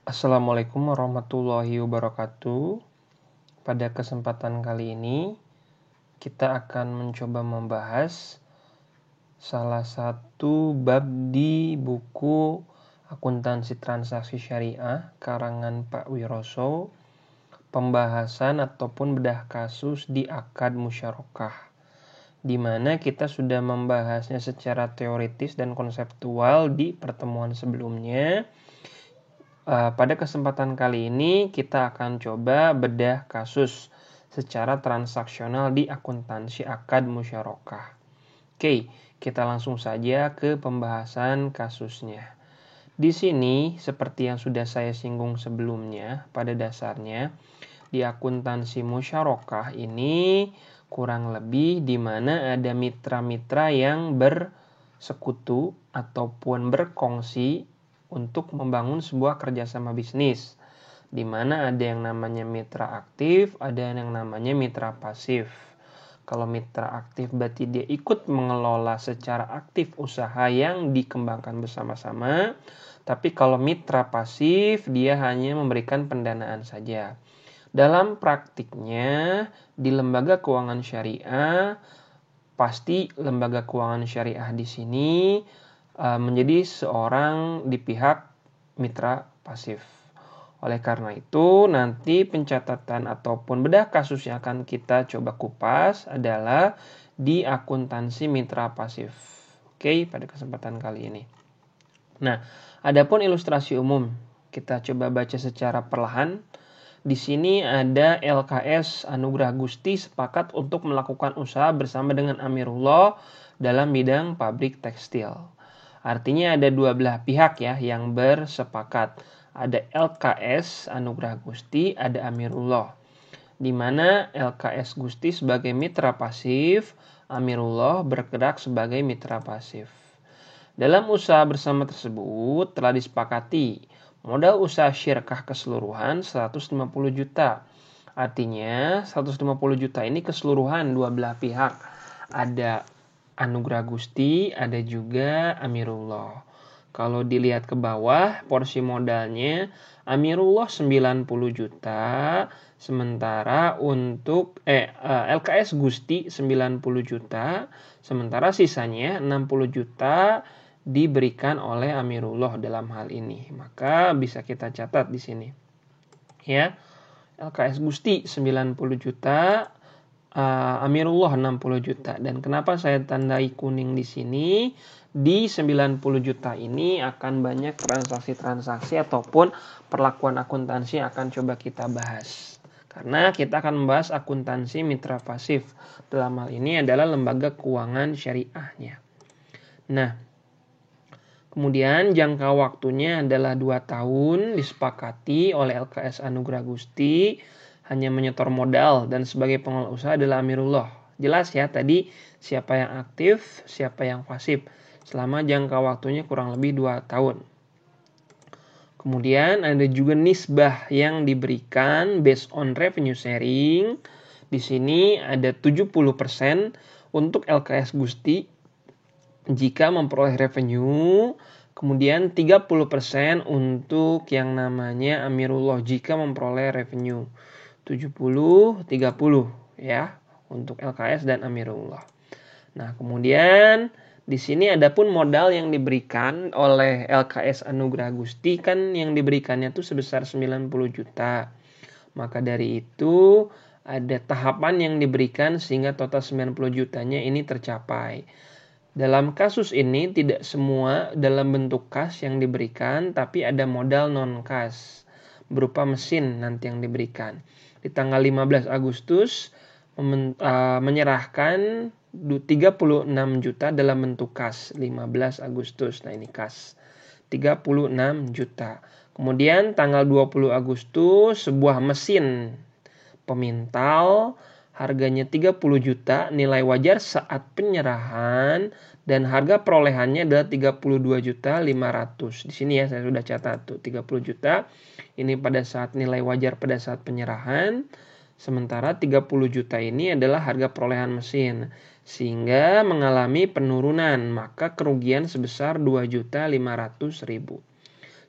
Assalamualaikum warahmatullahi wabarakatuh. Pada kesempatan kali ini, kita akan mencoba membahas salah satu bab di buku Akuntansi Transaksi Syariah karangan Pak Wiroso, pembahasan ataupun bedah kasus di akad musyarakah, di mana kita sudah membahasnya secara teoritis dan konseptual di pertemuan sebelumnya. Pada kesempatan kali ini kita akan coba bedah kasus secara transaksional di akuntansi akad musyarakah. Oke, kita langsung saja ke pembahasan kasusnya. Di sini, seperti yang sudah saya singgung sebelumnya, pada dasarnya di akuntansi musyarakah ini kurang lebih di mana ada mitra-mitra yang bersekutu ataupun berkongsi untuk membangun sebuah kerjasama bisnis, di mana ada yang namanya mitra aktif, ada yang namanya mitra pasif. Kalau mitra aktif berarti dia ikut mengelola secara aktif usaha yang dikembangkan bersama-sama, tapi kalau mitra pasif dia hanya memberikan pendanaan saja. Dalam praktiknya di lembaga keuangan syariah, pasti lembaga keuangan syariah di sini menjadi seorang di pihak mitra pasif. Oleh karena itu, nanti pencatatan ataupun bedah kasus yang akan kita coba kupas adalah di akuntansi mitra pasif. Oke, pada kesempatan kali ini. Nah, adapun ilustrasi umum, kita coba baca secara perlahan. Di sini ada LKS Anugrah Gusti sepakat untuk melakukan usaha bersama dengan Amirullah dalam bidang pabrik tekstil. Artinya ada dua belah pihak ya yang bersepakat. Ada LKS Anugrah Gusti, ada Amirullah. Di mana LKS Gusti sebagai mitra pasif, Amirullah bergerak sebagai mitra pasif. Dalam usaha bersama tersebut telah disepakati modal usaha syirkah keseluruhan 150 juta. Artinya 150 juta ini keseluruhan dua belah pihak. Ada Anugrah Gusti, ada juga Amirullah. Kalau dilihat ke bawah, porsi modalnya Amirullah 90 juta, sementara untuk LKS Gusti 90 juta, sementara sisanya 60 juta diberikan oleh Amirullah dalam hal ini. Maka bisa kita catat di sini. Ya. LKS Gusti 90 juta, Amirullah 60 juta. Dan kenapa saya tandai kuning di sini? Di 90 juta ini akan banyak transaksi-transaksi ataupun perlakuan akuntansi yang akan coba kita bahas. Karena kita akan membahas akuntansi mitra pasif. Dalam hal ini adalah lembaga keuangan syariahnya. Nah, kemudian jangka waktunya adalah 2 tahun, disepakati oleh LKS Anugrah Gusti, hanya menyetor modal dan sebagai pengelola usaha adalah Amirullah. Jelas ya tadi siapa yang aktif, siapa yang pasif. Selama jangka waktunya kurang lebih 2 tahun. Kemudian ada juga nisbah yang diberikan based on revenue sharing. Di sini ada 70% untuk LKS Gusti jika memperoleh revenue, kemudian 30% untuk yang namanya Amirullah jika memperoleh revenue. 70-30 ya untuk LKS dan Amirullah. Nah, kemudian di sini adapun modal yang diberikan oleh LKS Anugrah Gusti kan yang diberikannya itu sebesar 90 juta. Maka dari itu ada tahapan yang diberikan sehingga total 90 jutanya ini tercapai. Dalam kasus ini tidak semua dalam bentuk kas yang diberikan, tapi ada modal non-kas berupa mesin nanti yang diberikan. Di tanggal 15 Agustus menyerahkan 36 juta dalam bentuk kas 15 Agustus. Nah ini kas 36 juta. Kemudian tanggal 20 Agustus sebuah mesin pemintal harganya 30 juta, nilai wajar saat penyerahan dan harga perolehannya adalah 32.500.000. Di sini ya saya sudah catat tuh 30 juta. Ini pada saat nilai wajar pada saat penyerahan. Sementara 30 juta ini adalah harga perolehan mesin. Sehingga mengalami penurunan, maka kerugian sebesar 2.500.000.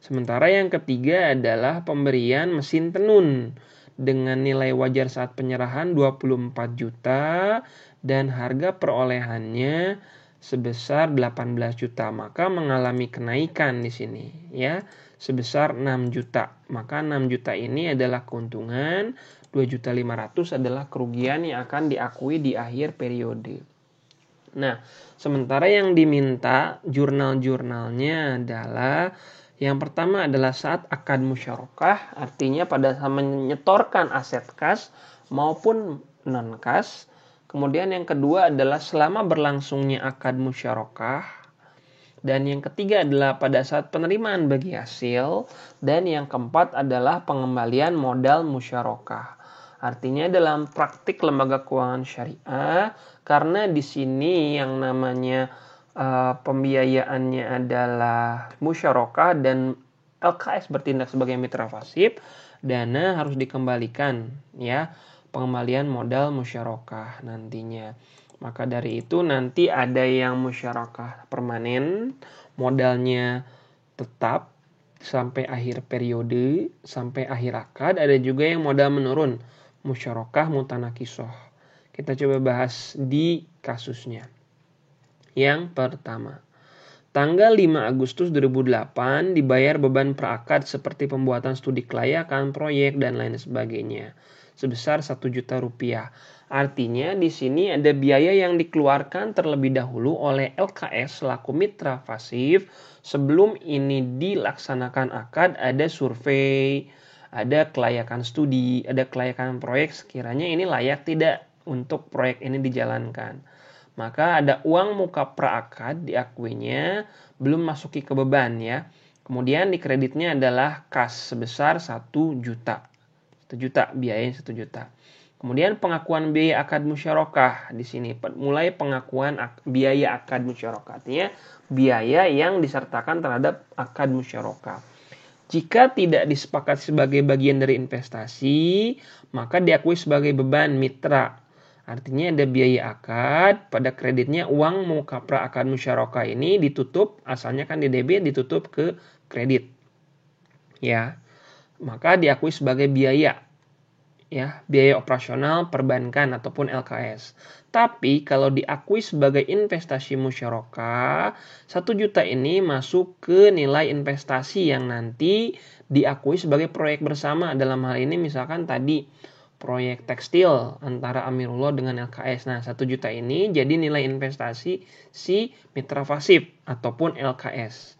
Sementara yang ketiga adalah pemberian mesin tenun dengan nilai wajar saat penyerahan 24 juta dan harga perolehannya sebesar 18 juta. Maka mengalami kenaikan di sini ya sebesar 6 juta. Maka 6 juta ini adalah keuntungan, 2.500.000 adalah kerugian yang akan diakui di akhir periode. Nah, sementara yang diminta jurnal-jurnalnya adalah yang pertama adalah saat akad musyarakah, artinya pada saat menyetorkan aset kas maupun non kas. Kemudian yang kedua adalah selama berlangsungnya akad musyarakah. Dan yang ketiga adalah pada saat penerimaan bagi hasil. Dan yang keempat adalah pengembalian modal musyarakah. Artinya dalam praktik lembaga keuangan syariah, karena di sini yang namanya pembiayaannya adalah musyarakah dan LKS bertindak sebagai mitra fasib, dana harus dikembalikan ya, pengembalian modal musyarakah nantinya. Maka dari itu nanti ada yang musyarakah permanen, modalnya tetap sampai akhir periode, sampai akhir akad. Ada juga yang modal menurun, musyarakah mutanakisoh. Kita coba bahas di kasusnya. Yang pertama, tanggal 5 Agustus 2008 dibayar beban perakad seperti pembuatan studi kelayakan, proyek, dan lain sebagainya sebesar 1 juta rupiah. Artinya di sini ada biaya yang dikeluarkan terlebih dahulu oleh LKS selaku mitra fasif sebelum ini dilaksanakan akad. Ada survei, ada kelayakan studi, ada kelayakan proyek, sekiranya ini layak tidak untuk proyek ini dijalankan. Maka ada uang muka praakad diakuinya, belum masuki ke beban ya. Kemudian di kreditnya adalah kas sebesar 1 juta. 1 juta, biayanya 1 juta. Kemudian pengakuan biaya akad musyarakah di sini mulai pengakuan biaya akad musyarakah, artinya biaya yang disertakan terhadap akad musyarakah. Jika tidak disepakati sebagai bagian dari investasi, maka diakui sebagai beban mitra. Artinya ada biaya akad, pada kreditnya uang muka praakad musyarakah ini ditutup, asalnya kan di debit ditutup ke kredit. Ya. Maka diakui sebagai biaya. Ya, biaya operasional perbankan ataupun LKS. Tapi kalau diakui sebagai investasi musyarakah, 1 juta ini masuk ke nilai investasi yang nanti diakui sebagai proyek bersama. Dalam hal ini misalkan tadi proyek tekstil antara Amirullah dengan LKS. Nah, 1 juta ini jadi nilai investasi si mitra fasib ataupun LKS.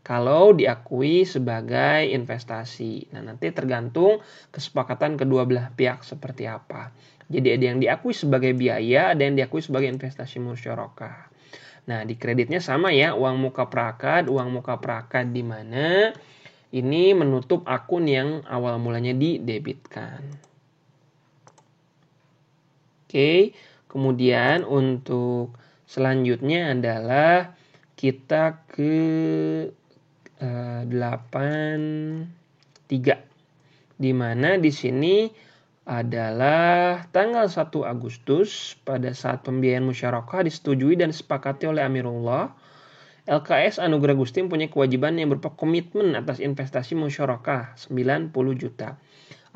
Kalau diakui sebagai investasi. Nah, nanti tergantung kesepakatan kedua belah pihak seperti apa. Jadi ada yang diakui sebagai biaya, ada yang diakui sebagai investasi musyarakah. Nah, di kreditnya sama ya, uang muka praakad di mana ini menutup akun yang awal mulanya didebitkan. Oke, kemudian untuk selanjutnya adalah kita ke 83, di mana di sini adalah tanggal 1 Agustus pada saat pembiayaan musyarakah disetujui dan disepakati oleh Amirullah. LKS Anugerah Gusti punya kewajiban yang berupa komitmen atas investasi musyarakah 90 juta.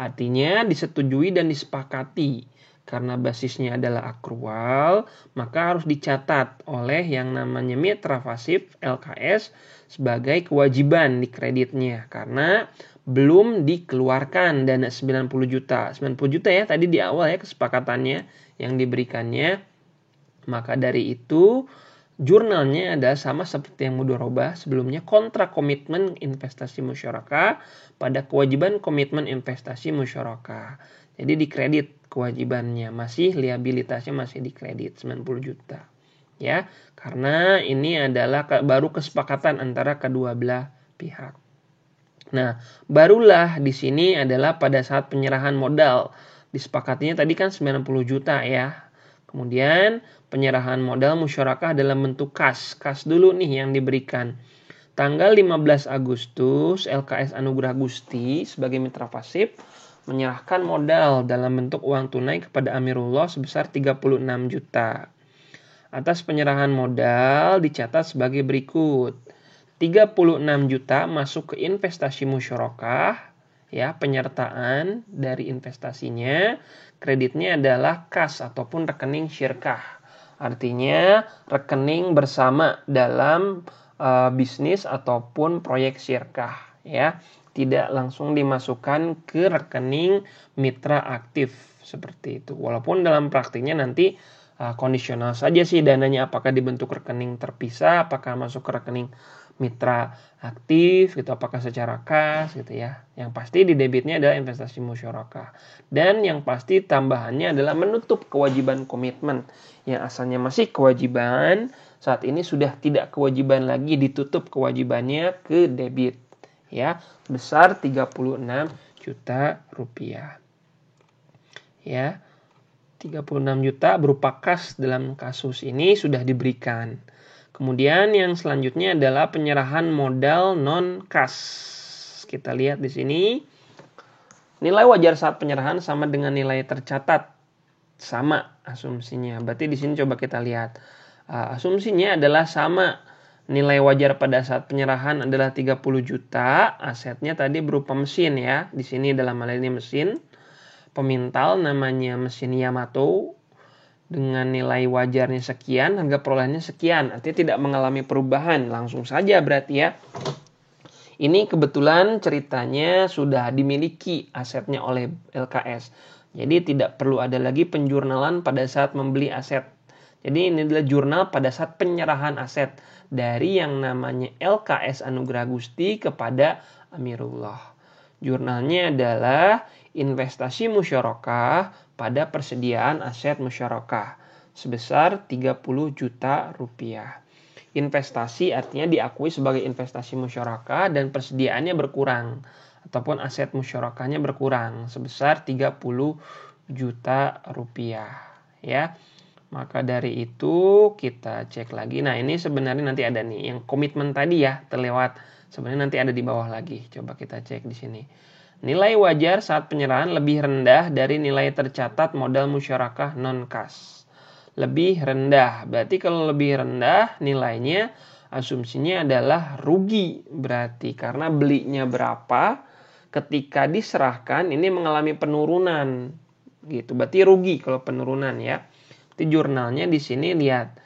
Artinya disetujui dan disepakati. Karena basisnya adalah akrual, maka harus dicatat oleh yang namanya mitra fasib LKS sebagai kewajiban di kreditnya. Karena belum dikeluarkan dana 90 juta. 90 juta ya tadi di awal ya kesepakatannya yang diberikannya. Maka dari itu jurnalnya adalah sama seperti yang mudharabah sebelumnya, kontrak komitmen investasi musyarakah pada kewajiban komitmen investasi musyarakah. Jadi dikredit kewajibannya, masih liabilitasnya masih dikredit 90 juta. Ya, karena ini adalah baru kesepakatan antara kedua belah pihak. Nah, barulah di sini adalah pada saat penyerahan modal. Disepakatinya tadi kan 90 juta ya. Kemudian penyerahan modal musyarakah dalam bentuk kas. Kas dulu nih yang diberikan. Tanggal 15 Agustus LKS Anugerah Gusti sebagai mitra fasib menyerahkan modal dalam bentuk uang tunai kepada Amirullah sebesar 36 juta. Atas penyerahan modal dicatat sebagai berikut. 36 juta masuk ke investasi musyarakah, ya, penyertaan dari investasinya. Kreditnya adalah kas ataupun rekening syirkah. Artinya rekening bersama dalam bisnis ataupun proyek syirkah, ya. Tidak langsung dimasukkan ke rekening mitra aktif seperti itu. Walaupun dalam praktiknya nanti kondisional saja sih dananya, apakah dibentuk rekening terpisah, apakah masuk ke rekening mitra aktif gitu, apakah secara kas gitu ya. Yang pasti di debitnya adalah investasi musyarakah. Dan yang pasti tambahannya adalah menutup kewajiban komitmen. Yang asalnya masih kewajiban, saat ini sudah tidak kewajiban lagi, ditutup kewajibannya ke debit. Ya, besar 36 juta rupiah. Ya, 36 juta berupa kas dalam kasus ini sudah diberikan. Kemudian yang selanjutnya adalah penyerahan modal non-kas. Kita lihat di sini. Nilai wajar saat penyerahan sama dengan nilai tercatat. Sama asumsinya. Berarti di sini coba kita lihat. Asumsinya adalah sama. Nilai wajar pada saat penyerahan adalah 30 juta. Asetnya tadi berupa mesin ya. Di sini dalam hal ini mesin. Pemintal namanya mesin Yamato. Dengan nilai wajarnya sekian, harga perolehannya sekian. Artinya tidak mengalami perubahan. Langsung saja berarti ya. Ini kebetulan ceritanya sudah dimiliki asetnya oleh LKS. Jadi tidak perlu ada lagi penjurnalan pada saat membeli aset. Jadi ini adalah jurnal pada saat penyerahan aset. Dari yang namanya LKS Anugerah Gusti kepada Amirullah. Jurnalnya adalah investasi musyarakah pada persediaan aset musyarakah sebesar 30 juta rupiah. Investasi artinya diakui sebagai investasi musyarakah dan persediaannya berkurang ataupun aset musyarakahnya berkurang sebesar 30 juta rupiah, ya. Maka dari itu kita cek lagi. Nah, ini sebenarnya nanti ada nih yang komitmen tadi ya, terlewat. Sebenarnya nanti ada di bawah lagi. Coba kita cek di sini. Nilai wajar saat penyerahan lebih rendah dari nilai tercatat modal musyarakah non-kas. Lebih rendah. Berarti kalau lebih rendah nilainya asumsinya adalah rugi. Berarti karena belinya berapa, ketika diserahkan ini mengalami penurunan. Gitu. Berarti rugi kalau penurunan ya. Di jurnalnya di sini lihat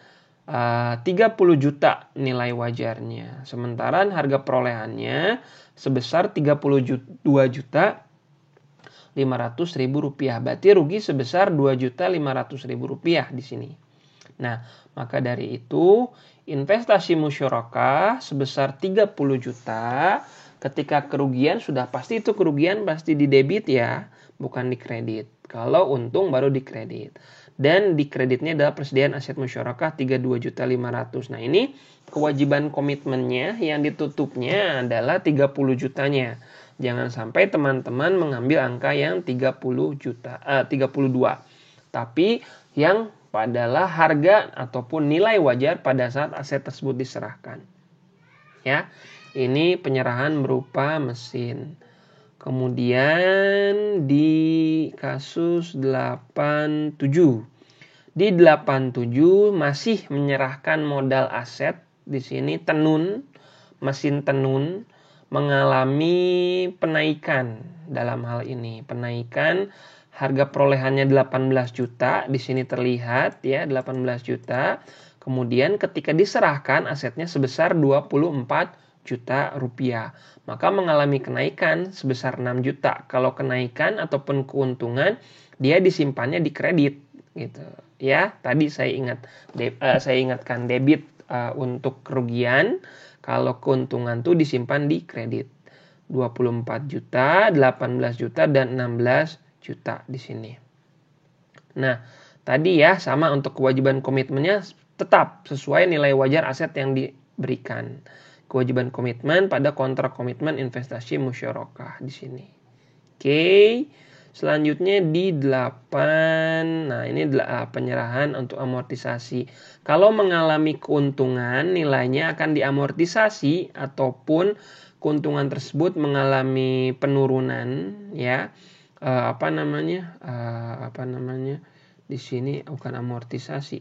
30 juta nilai wajarnya. Sementara harga perolehannya sebesar 32 juta 500.000 rupiah. Berarti rugi sebesar 2.500.000 rupiah di sini. Nah, maka dari itu investasi musyarakah sebesar 30 juta. Ketika kerugian sudah pasti itu kerugian pasti di debit ya, bukan di kredit. Kalau untung baru di kredit. Dan di kreditnya adalah persediaan aset musyarakah 32.500.000. Nah, ini kewajiban komitmennya yang ditutupnya adalah 30 jutanya. Jangan sampai teman-teman mengambil angka yang 32. Tapi yang adalah harga ataupun nilai wajar pada saat aset tersebut diserahkan. Ya. Ini penyerahan berupa mesin. Kemudian di kasus 87. Di 87 masih menyerahkan modal aset. Di sini tenun, mesin tenun mengalami penaikan dalam hal ini. Penaikan harga perolehannya 18 juta. Di sini terlihat ya 18 juta. Kemudian ketika diserahkan asetnya sebesar 24 juta rupiah, maka mengalami kenaikan sebesar 6 juta. Kalau kenaikan ataupun keuntungan dia disimpannya di kredit gitu. Ya, tadi saya ingatkan debit untuk kerugian, kalau keuntungan tuh disimpan di kredit. 24 juta, 18 juta dan 16 juta di sini. Nah, tadi ya sama untuk kewajiban komitmennya tetap sesuai nilai wajar aset yang diberikan. Kewajiban komitmen pada kontrak komitmen investasi musyarakah di sini. Oke. Selanjutnya di 8. Nah, ini penyerahan untuk amortisasi. Kalau mengalami keuntungan, nilainya akan diamortisasi ataupun keuntungan tersebut mengalami penurunan ya. Di sini bukan amortisasi.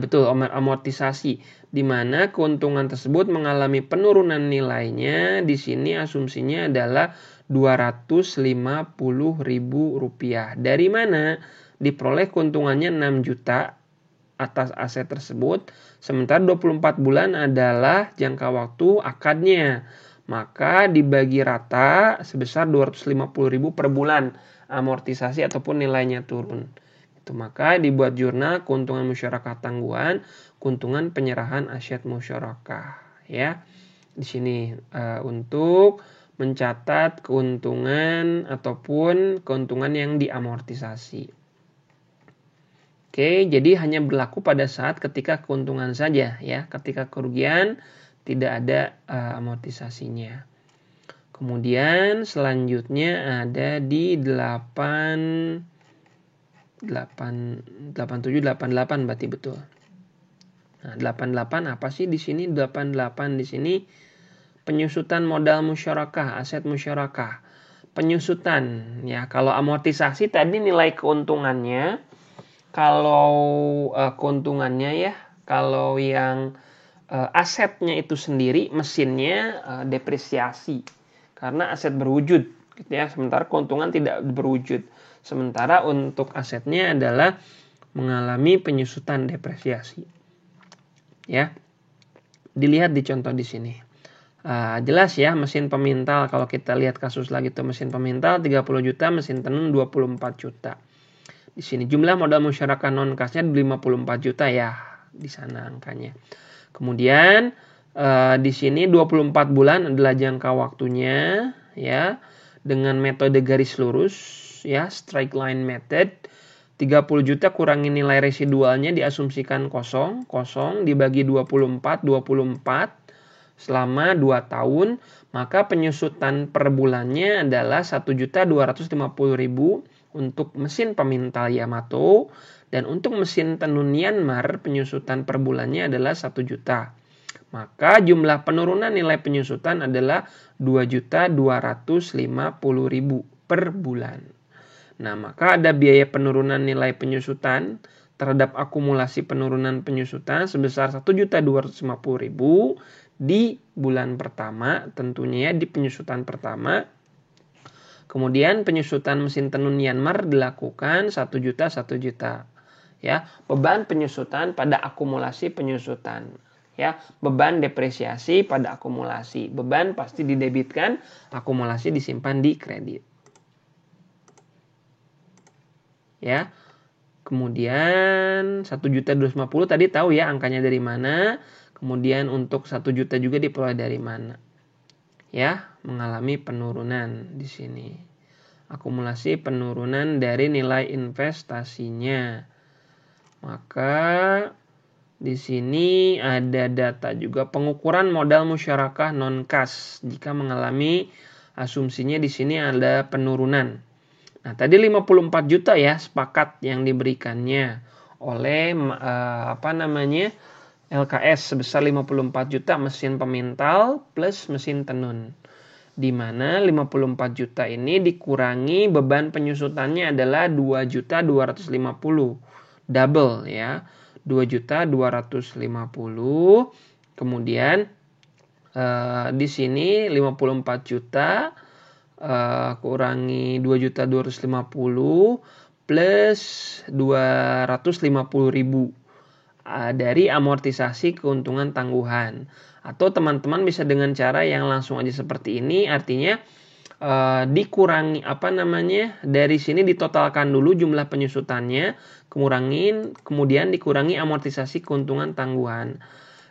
betul, amortisasi, di mana keuntungan tersebut mengalami penurunan nilainya. Di sini asumsinya adalah Rp250.000. Dari mana? Diperoleh keuntungannya 6 juta atas aset tersebut, sementara 24 bulan adalah jangka waktu akadnya. Maka dibagi rata sebesar 250.000 per bulan amortisasi ataupun nilainya turun. Itu maka dibuat jurnal keuntungan musyarakah tangguhan, keuntungan penyerahan aset musyarakah, ya. Di sini untuk mencatat keuntungan ataupun keuntungan yang diamortisasi. Oke, jadi hanya berlaku pada saat ketika keuntungan saja, ya. Ketika kerugian tidak ada amortisasinya. Kemudian selanjutnya ada di 87, 88 berarti betul. Nah, 88 apa sih di sini? 88 di sini penyusutan modal musyarakah, aset musyarakah. Penyusutan, ya. Kalau amortisasi tadi nilai keuntungannya. Kalau keuntungannya, ya, kalau yang asetnya itu sendiri, mesinnya depresiasi karena aset berwujud, gitu ya. Sementara keuntungan tidak berwujud. Sementara untuk asetnya adalah mengalami penyusutan depresiasi, ya. Dilihat di contoh di sini. Jelas ya, mesin pemintal, kalau kita lihat kasus lagi tuh, mesin pemintal 30 juta, mesin tenun 24 juta. Di sini jumlah modal musyarakah non kasnya 54 juta, ya, di sana angkanya. Kemudian di sini 24 bulan adalah jangka waktunya, ya, dengan metode garis lurus, ya, straight line method. 30 juta kurangi nilai residualnya diasumsikan kosong dibagi 24 selama 2 tahun, maka penyusutan per bulannya adalah 1.250.000 untuk mesin pemintal Yamato, dan untuk mesin tenun Myanmar penyusutan per bulannya adalah 1 juta. Maka jumlah penurunan nilai penyusutan adalah 2.250.000 per bulan. Nah, maka ada biaya penurunan nilai penyusutan terhadap akumulasi penurunan penyusutan sebesar 1.250.000 di bulan pertama, tentunya di penyusutan pertama. Kemudian penyusutan mesin tenun Myanmar dilakukan 1 juta. Ya, beban penyusutan pada akumulasi penyusutan. Ya, beban depresiasi pada akumulasi. Beban pasti didebitkan, akumulasi disimpan di kredit. Ya. Kemudian 1.250.000 tadi tahu ya angkanya dari mana. Kemudian untuk 1 juta juga diperoleh dari mana. Ya, mengalami penurunan di sini. Akumulasi penurunan dari nilai investasinya. Maka di sini ada data juga pengukuran modal musyarakah non kas jika mengalami asumsinya di sini ada penurunan. Nah, tadi 54 juta ya sepakat yang diberikannya oleh LKS sebesar 54 juta mesin pemintal plus mesin tenun. Di mana 54 juta ini dikurangi beban penyusutannya adalah 2.250. Double ya. 2.250. Kemudian di sini 54 juta kurangi 2.250 plus 250.000 dari amortisasi keuntungan tangguhan. Atau teman-teman bisa dengan cara yang langsung aja seperti ini, artinya dikurangi dari sini ditotalkan dulu jumlah penyusutannya, kemudian dikurangi amortisasi keuntungan tangguhan.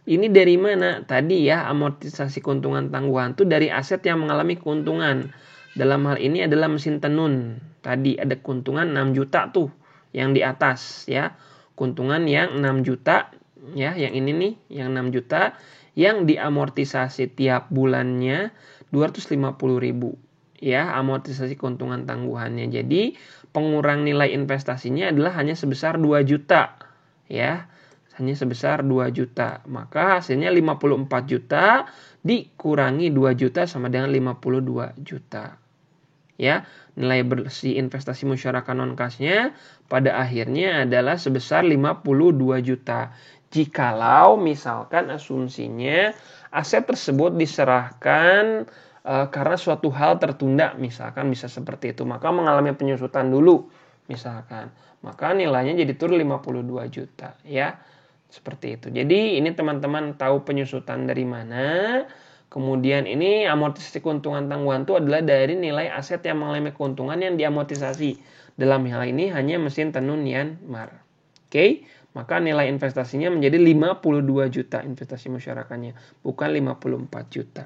Ini dari mana? Tadi ya, amortisasi keuntungan tangguhan itu dari aset yang mengalami keuntungan. Dalam hal ini adalah mesin tenun. Tadi ada keuntungan 6 juta tuh yang di atas ya. Keuntungan yang 6 juta ya, yang ini nih yang 6 juta yang diamortisasi tiap bulannya 250.000 ya, amortisasi keuntungan tangguhannya. Jadi pengurang nilai investasinya adalah hanya sebesar 2 juta ya. Hanya sebesar 2 juta. Maka hasilnya 54 juta dikurangi 2 juta sama dengan 52 juta. Ya, nilai bersih investasi musyarakah non-kasnya pada akhirnya adalah sebesar 52 juta. Jikalau misalkan asumsinya aset tersebut diserahkan karena suatu hal tertunda, misalkan bisa seperti itu, maka mengalami penyusutan dulu misalkan, maka nilainya jadi turun 52 juta ya. Seperti itu. Jadi ini teman-teman tahu penyusutan dari mana. Kemudian ini amortisasi keuntungan tanggungan itu adalah dari nilai aset yang mengalami keuntungan yang diamortisasi. Dalam hal ini hanya mesin tenun Myanmar. Oke, maka nilai investasinya menjadi 52 juta investasi masyarakatnya, bukan 54 juta.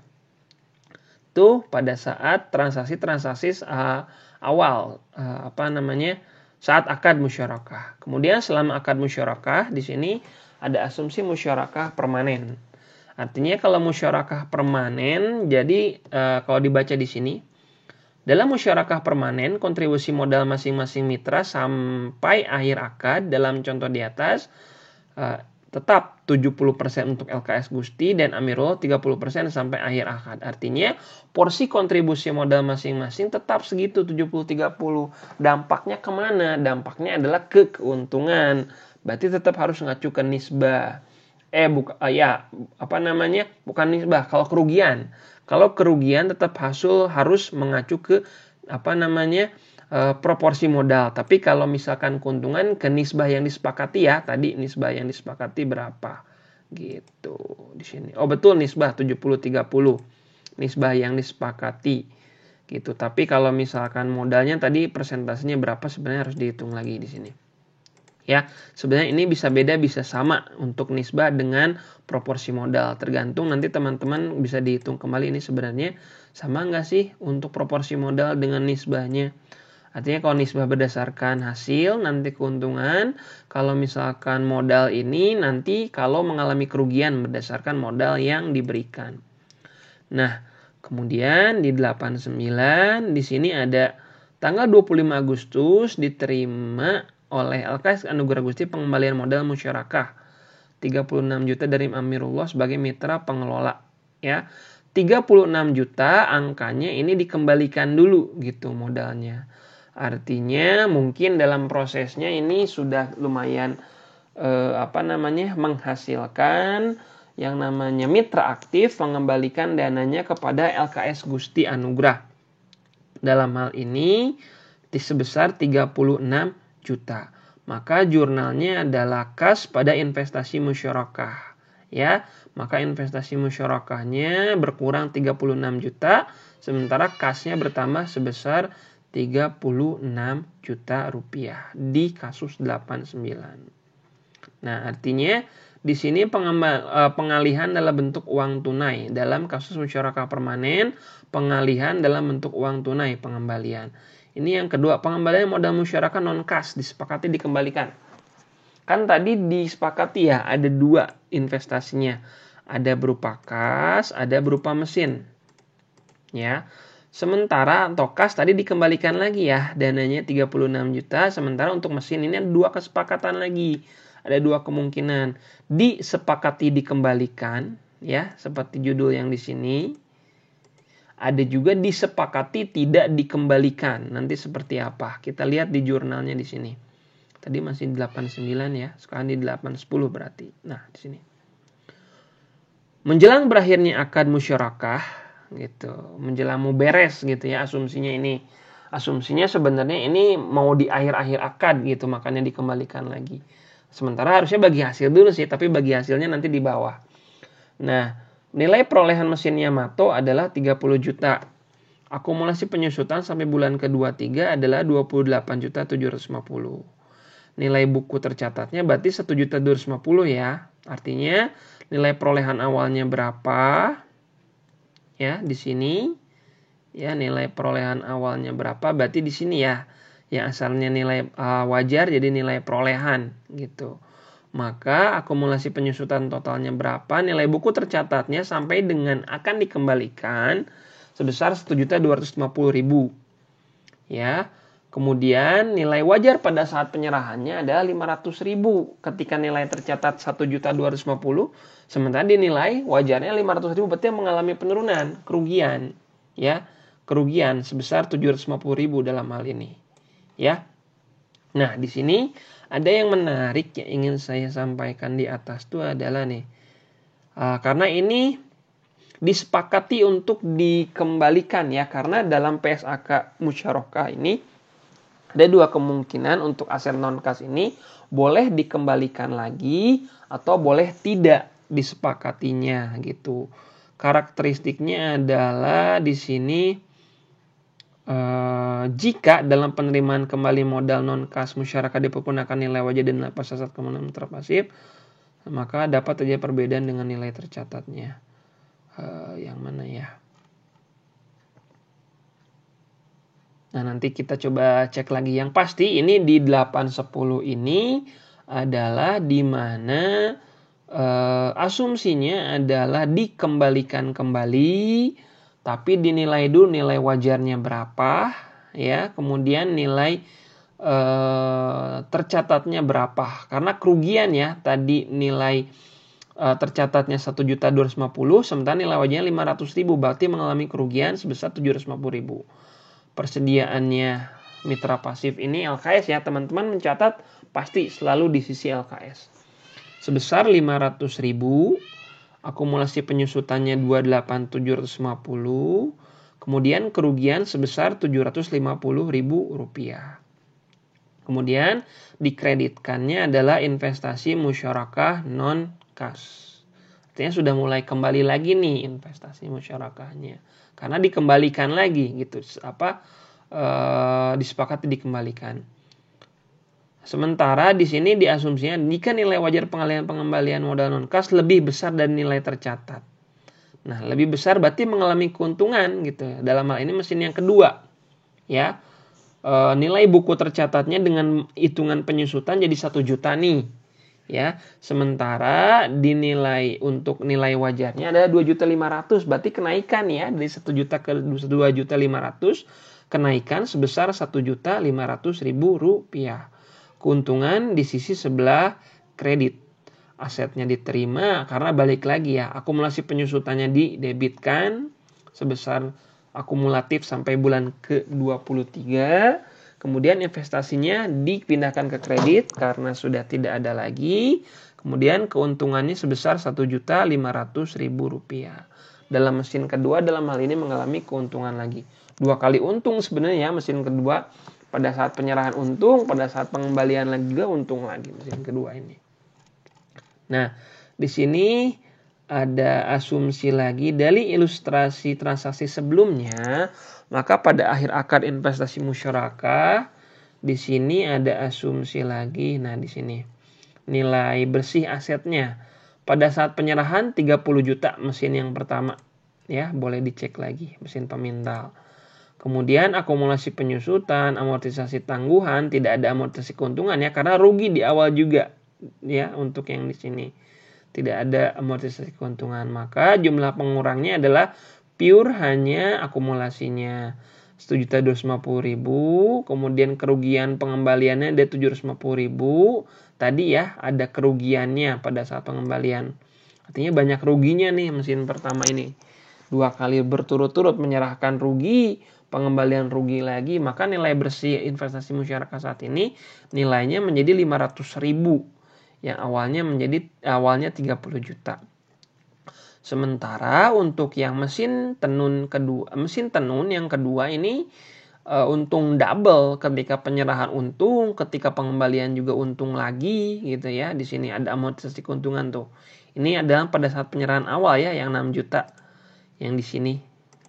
Itu pada saat transaksi-transaksi awal saat akad musyarakah. Kemudian selama akad musyarakah di sini ada asumsi musyarakah permanen. Artinya kalau musyarakah permanen, jadi kalau dibaca di sini, dalam musyarakah permanen kontribusi modal masing-masing mitra sampai akhir akad dalam contoh di atas tetap 70% untuk LKS Gusti dan Amirul 30% sampai akhir akad. Artinya porsi kontribusi modal masing-masing tetap segitu 70-30. Dampaknya kemana? Dampaknya adalah ke keuntungan. Berarti tetap harus ngacu ke nisbah. Bukan nisbah, kalau kerugian. Kalau kerugian tetap harus mengacu ke proporsi modal. Tapi kalau misalkan keuntungan ke nisbah yang disepakati ya, tadi nisbah yang disepakati berapa gitu di sini. Oh betul, nisbah 70-30. Nisbah yang disepakati gitu. Tapi kalau misalkan modalnya tadi persentasenya berapa sebenarnya harus dihitung lagi di sini. Ya, sebenarnya ini bisa beda bisa sama untuk nisbah dengan proporsi modal. Tergantung nanti teman-teman bisa dihitung kembali ini sebenarnya sama nggak sih untuk proporsi modal dengan nisbahnya. Artinya kalau nisbah berdasarkan hasil nanti keuntungan, kalau misalkan modal ini nanti kalau mengalami kerugian berdasarkan modal yang diberikan. Nah, kemudian di 89 di sini ada tanggal 25 Agustus diterima oleh LKS Anugerah Gusti pengembalian modal musyarakah 36 juta dari Amirullah sebagai mitra pengelola ya. 36 juta angkanya ini dikembalikan dulu gitu modalnya. Artinya mungkin dalam prosesnya ini sudah lumayan menghasilkan yang namanya mitra aktif mengembalikan dananya kepada LKS Gusti Anugrah. Dalam hal ini sebesar 36 juta. Maka jurnalnya adalah kas pada investasi musyarakah. Ya, maka investasi musyarakahnya berkurang 36 juta, sementara kasnya bertambah sebesar 36 juta rupiah di kasus 89. Nah, artinya di sini pengalihan dalam bentuk uang tunai. Dalam kasus musyarakah permanen, pengalihan dalam bentuk uang tunai pengembalian. Ini yang kedua, pengembalian modal musyarakah non-kas disepakati dikembalikan. Kan tadi disepakati ya ada dua investasinya. Ada berupa kas, ada berupa mesin. Ya. Sementara untuk kas tadi dikembalikan lagi ya, dananya 36 juta, sementara untuk mesin ini ada dua kesepakatan lagi. Ada dua kemungkinan. Disepakati dikembalikan ya, seperti judul yang di sini. Ada juga disepakati tidak dikembalikan. Nanti seperti apa? Kita lihat di jurnalnya di sini. Tadi masih 89 ya, sekarang di 810 berarti. Nah, di sini. Menjelang berakhirnya akad musyarakah gitu. Menjelang mau beres gitu ya asumsinya ini. Asumsinya sebenarnya ini mau di akhir-akhir akad gitu, makanya dikembalikan lagi. Sementara harusnya bagi hasil dulu sih, tapi bagi hasilnya nanti di bawah. Nah, nilai perolehan mesin Yamato adalah 30 juta. Akumulasi penyusutan sampai bulan ke-23 adalah 28.750. Nilai buku tercatatnya berarti 1.250 ya. Artinya nilai perolehan awalnya berapa? Ya, di sini. Ya, nilai perolehan awalnya berapa? Berarti di sini ya. Yang asalnya nilai wajar jadi nilai perolehan gitu. Maka akumulasi penyusutan totalnya berapa? Nilai buku tercatatnya sampai dengan akan dikembalikan sebesar 1.250.000. Ya. Kemudian nilai wajar pada saat penyerahannya adalah 500.000. Ketika nilai tercatat 1.250.000, sementara dinilai wajarnya 500.000, berarti mengalami penurunan, kerugian. Ya. kerugian sebesar 750.000 dalam hal ini. Ya. Nah, di sini ada yang menarik yang ingin saya sampaikan di atas itu adalah nih. Karena ini disepakati untuk dikembalikan ya, karena dalam PSAK musyarakah ini ada dua kemungkinan untuk aset non-kas ini, boleh dikembalikan lagi atau boleh tidak disepakatinya gitu. Karakteristiknya adalah di sini jika dalam penerimaan kembali modal non-kas musyarakah dipergunakan nilai wajah dan nilai pasar saat kemenangan mitra pasif, maka dapat terjadi perbedaan dengan nilai tercatatnya. Yang mana ya? Nah, nanti kita coba cek lagi. Yang pasti ini di 810 ini adalah di mana asumsinya adalah dikembalikan kembali, tapi dinilai dulu nilai wajarnya berapa, ya. Kemudian nilai tercatatnya berapa. Karena kerugian ya, tadi nilai tercatatnya 1.250.000, sementara nilai wajarnya 500.000, berarti mengalami kerugian sebesar 750.000. Persediaannya mitra pasif ini LKS ya, teman-teman mencatat pasti selalu di sisi LKS. Sebesar 500.000, akumulasi penyusutannya 28.750, kemudian kerugian sebesar 750.000 rupiah. Kemudian dikreditkannya adalah investasi musyarakah non-kas. Artinya sudah mulai kembali lagi nih investasi musyarakahnya, karena dikembalikan lagi gitu, disepakati dikembalikan. Sementara di sini diasumsinya jika nilai wajar pengembalian modal non-kas lebih besar dari nilai tercatat. Nah, lebih besar berarti mengalami keuntungan gitu ya. Dalam hal ini mesin yang kedua, ya. Nilai buku tercatatnya dengan hitungan penyusutan jadi 1 juta nih, ya. Sementara dinilai untuk nilai wajarnya ada 2.500.000, berarti kenaikan ya dari 1 juta ke 2.500.000, kenaikan sebesar 1.500.000 rupiah. Keuntungan di sisi sebelah kredit. Asetnya diterima karena balik lagi ya, akumulasi penyusutannya didebitkan sebesar akumulatif sampai bulan ke-23. Kemudian investasinya dipindahkan ke kredit karena sudah tidak ada lagi. Kemudian keuntungannya sebesar 1.500.000 rupiah. Dalam mesin kedua dalam hal ini mengalami keuntungan lagi. 2 kali untung sebenarnya mesin kedua. Pada saat penyerahan untung, pada saat pengembalian lagi juga untung lagi mesin kedua ini. Nah, di sini ada asumsi lagi dari ilustrasi transaksi sebelumnya. Maka pada akhir akad investasi musyarakah, di sini ada asumsi lagi. Nah, di sini nilai bersih asetnya pada saat penyerahan 30 juta mesin yang pertama. Ya, boleh dicek lagi mesin pemintal. Kemudian akumulasi penyusutan, amortisasi tangguhan, tidak ada amortisasi keuntungan ya, karena rugi di awal juga ya untuk yang di sini. Tidak ada amortisasi keuntungan, maka jumlah pengurangnya adalah pure hanya akumulasinya 1.250.000, kemudian kerugian pengembaliannya ada 750.000. Tadi ya ada kerugiannya pada saat pengembalian. Artinya banyak ruginya nih mesin pertama ini. 2 kali berturut-turut menyerahkan rugi, pengembalian rugi lagi, maka nilai bersih investasi masyarakat saat ini nilainya menjadi 500.000 yang awalnya 30 juta. Sementara untuk yang mesin tenun yang kedua ini untung double, ketika penyerahan untung, ketika pengembalian juga untung lagi gitu ya. Di sini ada amortisasi keuntungan tuh. Ini adalah pada saat penyerahan awal ya yang 6 juta yang di sini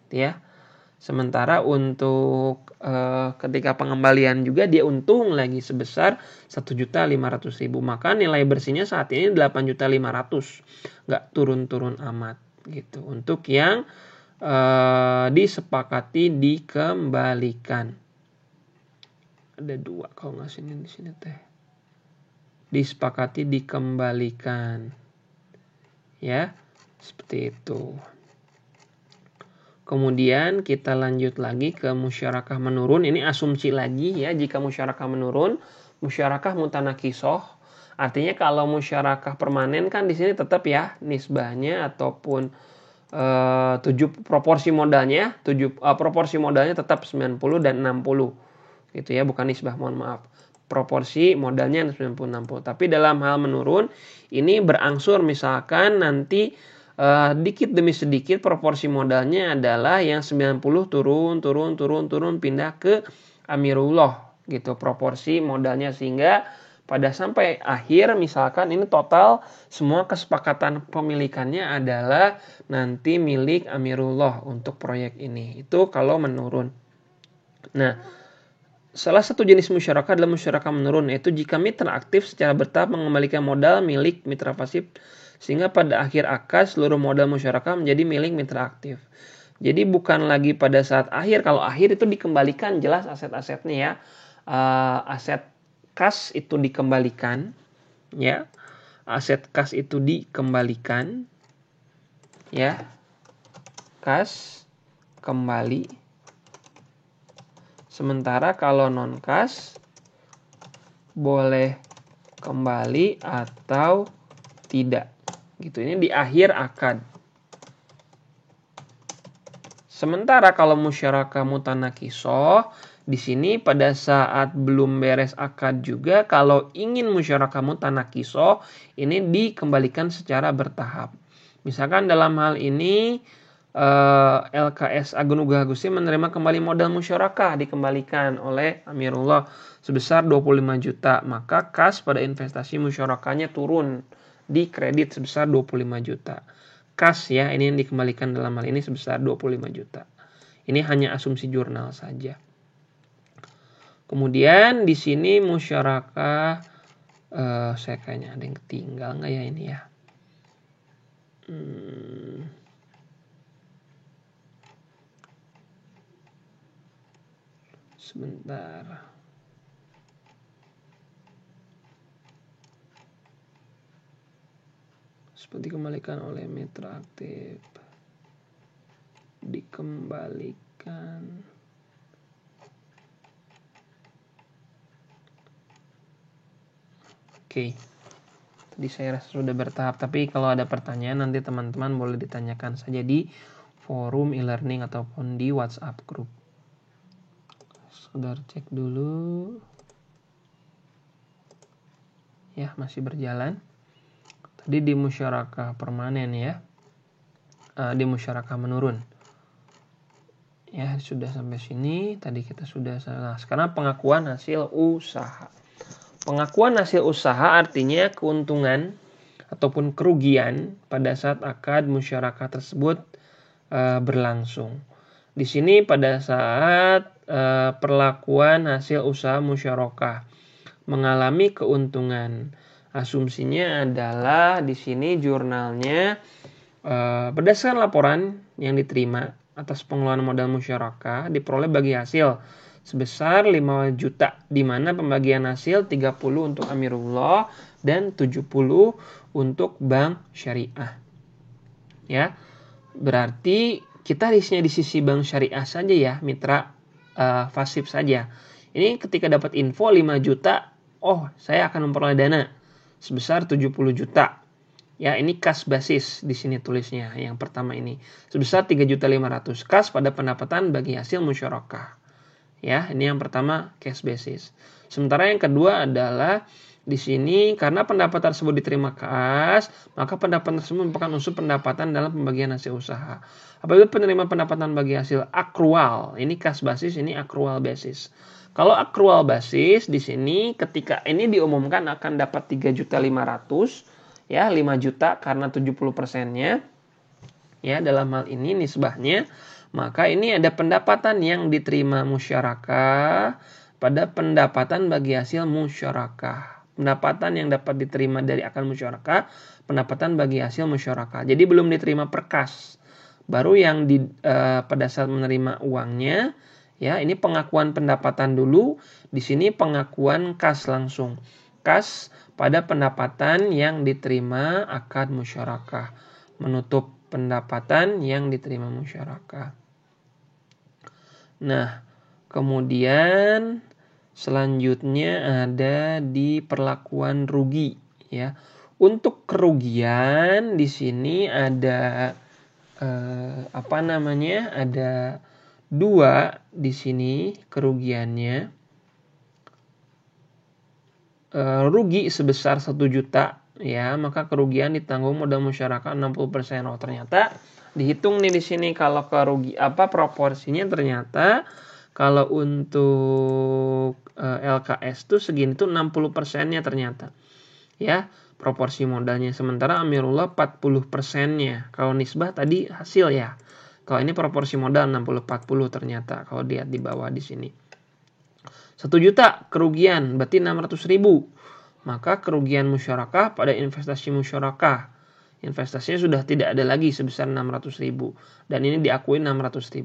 ya. Sementara untuk ketika pengembalian juga dia untung lagi sebesar 1.500.000. Maka nilai bersihnya saat ini 8.500.000. Nggak turun-turun amat gitu. Untuk yang disepakati dikembalikan. Ada 2 kalau nggak di sini teh. Disepakati dikembalikan. Ya, seperti itu. Kemudian kita lanjut lagi ke musyarakah menurun. Ini asumsi lagi ya, jika musyarakah menurun, musyarakah mutanakisoh. Artinya kalau musyarakah permanen kan di sini tetap ya nisbahnya ataupun proporsi modalnya tetap 90 dan 60 gitu ya, bukan nisbah, mohon maaf. Proporsi modalnya 90-60. Tapi dalam hal menurun ini berangsur, misalkan nanti dikit demi sedikit proporsi modalnya adalah yang 90 turun pindah ke Amirullah gitu proporsi modalnya, sehingga pada sampai akhir misalkan ini total semua kesepakatan pemilikannya adalah nanti milik Amirullah untuk proyek ini. Itu kalau menurun. Nah, salah satu jenis musyarakah adalah musyarakah menurun, yaitu jika mitra aktif secara bertahap mengembalikan modal milik mitra pasif, sehingga pada akhir akad seluruh modal musyarakah menjadi milik mitra aktif. Jadi bukan lagi pada saat akhir. Kalau akhir itu dikembalikan, jelas aset-asetnya ya. Aset kas itu dikembalikan, ya. Aset kas itu dikembalikan, ya. Kas kembali. Sementara kalau non kas boleh kembali atau tidak. Gitu, ini di akhir akad. Sementara kalau musyarakah mutanakisoh, di sini pada saat belum beres akad juga, kalau ingin musyarakah mutanakisoh, ini dikembalikan secara bertahap. Misalkan dalam hal ini LKS Agun Uga Agusti menerima kembali modal musyarakah dikembalikan oleh Amirullah sebesar 25 juta, maka kas pada investasi musyarakahnya turun di kredit sebesar 25 juta. Kas ya, ini yang dikembalikan dalam hal ini sebesar 25 juta. Ini hanya asumsi jurnal saja. Kemudian di sini musyarakah, saya kayaknya ada yang ketinggal nggak ya ini ya? Sebentar. Seperti dikembalikan oleh mitra aktif. Dikembalikan. Oke. Tadi saya rasa sudah bertahap, tapi kalau ada pertanyaan nanti teman-teman boleh ditanyakan saja di forum e-learning ataupun di WhatsApp group. Sekedar cek dulu. Ya, masih berjalan. Tadi di musyarakah permanen ya. Di musyarakah menurun. Ya, sudah sampai sini. Tadi kita sudah salah. Sekarang pengakuan hasil usaha. Pengakuan hasil usaha artinya keuntungan ataupun kerugian pada saat akad musyarakah tersebut berlangsung. Di sini pada saat perlakuan hasil usaha musyarakah mengalami keuntungan, asumsinya adalah di sini jurnalnya berdasarkan laporan yang diterima atas pengelolaan modal musyarakah diperoleh bagi hasil sebesar 5 juta, di mana pembagian hasil 30 untuk Amirullah dan 70 untuk bank syariah. Ya. Berarti kita risknya di sisi bank syariah saja ya, mitra pasif saja. Ini ketika dapat info 5 juta, oh, saya akan memperoleh dana sebesar 70 juta. Ya, ini kas basis di sini tulisnya. Yang pertama ini sebesar 3.500.000 kas pada pendapatan bagi hasil musyarakah. Ya, ini yang pertama cash basis. Sementara yang kedua adalah di sini karena pendapatan tersebut diterima kas, maka pendapatan tersebut merupakan unsur pendapatan dalam pembagian hasil usaha. Apabila penerima pendapatan bagi hasil akrual, ini kas basis, ini akrual basis. Kalau akrual basis di sini ketika ini diumumkan akan dapat 3.500.000 ya, 5 juta karena 70%-nya. Ya, dalam hal ini nisbahnya, maka ini ada pendapatan yang diterima musyarakah pada pendapatan bagi hasil musyarakah. Pendapatan yang dapat diterima dari akad musyarakah, pendapatan bagi hasil musyarakah. Jadi belum diterima per kas. Baru yang pada saat menerima uangnya, ya, ini pengakuan pendapatan dulu, di sini pengakuan kas langsung. Kas pada pendapatan yang diterima akad musyarakah, menutup pendapatan yang diterima musyarakah. Nah, kemudian selanjutnya ada di perlakuan rugi ya. Untuk kerugian di sini ada ada 2 di sini kerugiannya. Rugi sebesar 1 juta ya, maka kerugian ditanggung modal musyarakah 60%. Oh, ternyata dihitung nih di sini kalau proporsinya ternyata kalau untuk LKS tuh segini tuh 60%-nya ternyata. Ya, proporsi modalnya, sementara Amirullah 40%-nya. Kalau nisbah tadi hasil ya. Kalau ini proporsi modal 60-40 ternyata kalau lihat di bawah di sini. 1 juta kerugian berarti 600.000. Maka kerugian musyarakah pada investasi musyarakah, investasinya sudah tidak ada lagi sebesar 600.000 dan ini diakui 600.000.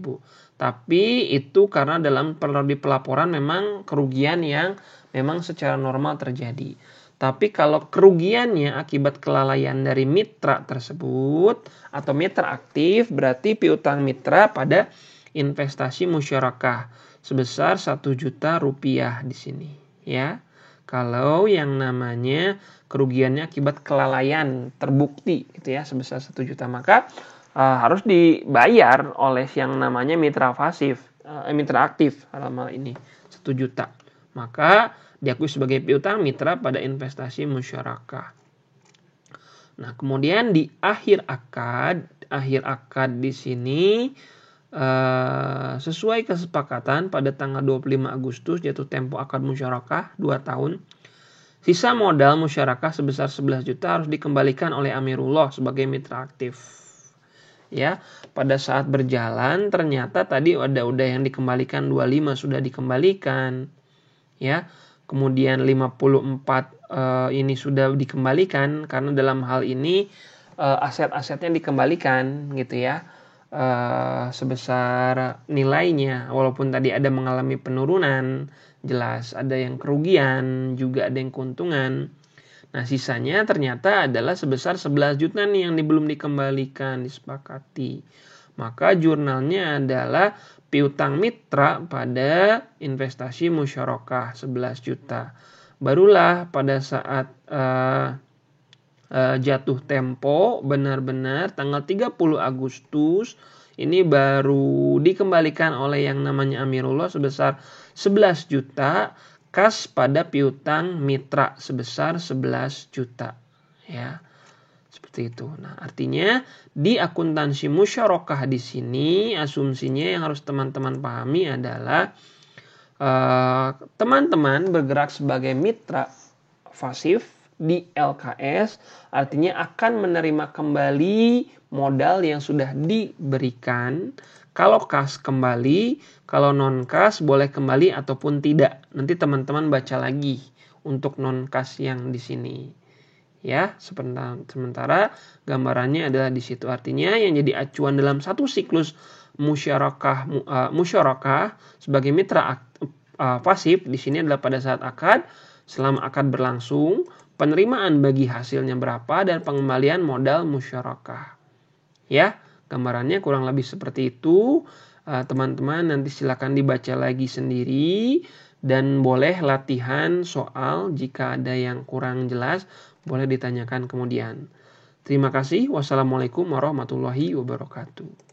Tapi itu karena dalam pelaporan memang kerugian yang memang secara normal terjadi. Tapi kalau kerugiannya akibat kelalaian dari mitra tersebut atau mitra aktif, berarti piutang mitra pada investasi musyarakah sebesar 1 juta rupiah di sini ya. Kalau yang namanya kerugiannya akibat kelalaian terbukti gitu ya sebesar 1 juta, maka harus dibayar oleh yang namanya mitra aktif dalam hal ini 1 juta. Maka diakui sebagai piutang mitra pada investasi musyarakah. Nah, kemudian di akhir akad di sini sesuai kesepakatan pada tanggal 25 Agustus jatuh tempo akad musyarakah 2 tahun. Sisa modal musyarakah sebesar 11 juta harus dikembalikan oleh Amirullah sebagai mitra aktif. Ya, pada saat berjalan ternyata tadi udah yang dikembalikan 25 sudah dikembalikan. Ya. Kemudian 54 ini sudah dikembalikan karena dalam hal ini aset-asetnya dikembalikan gitu ya. Sebesar nilainya, walaupun tadi ada mengalami penurunan, jelas ada yang kerugian, juga ada yang keuntungan. Nah, sisanya ternyata adalah sebesar 11 juta nih yang belum dikembalikan, disepakati. Maka jurnalnya adalah piutang mitra pada investasi musyarakah 11 juta. Barulah pada saat jatuh tempo benar-benar tanggal 30 Agustus ini baru dikembalikan oleh yang namanya Amirullah sebesar 11 juta kas pada piutang mitra sebesar 11 juta ya. Seperti itu. Nah, artinya di akuntansi musyarakah di sini asumsinya yang harus teman-teman pahami adalah teman-teman bergerak sebagai mitra pasif di LKS, artinya akan menerima kembali modal yang sudah diberikan. Kalau kas kembali, kalau non kas boleh kembali ataupun tidak. Nanti teman-teman baca lagi untuk non kas yang di sini. Ya, sementara gambarannya adalah di situ. Artinya yang jadi acuan dalam satu siklus musyarakah sebagai mitra pasif di sini adalah pada saat akad, selama akad berlangsung, penerimaan bagi hasilnya berapa dan pengembalian modal musyarakah. Ya, gambarannya kurang lebih seperti itu. Teman-teman nanti silakan dibaca lagi sendiri dan boleh latihan soal jika ada yang kurang jelas boleh ditanyakan kemudian. Terima kasih. Wassalamualaikum warahmatullahi wabarakatuh.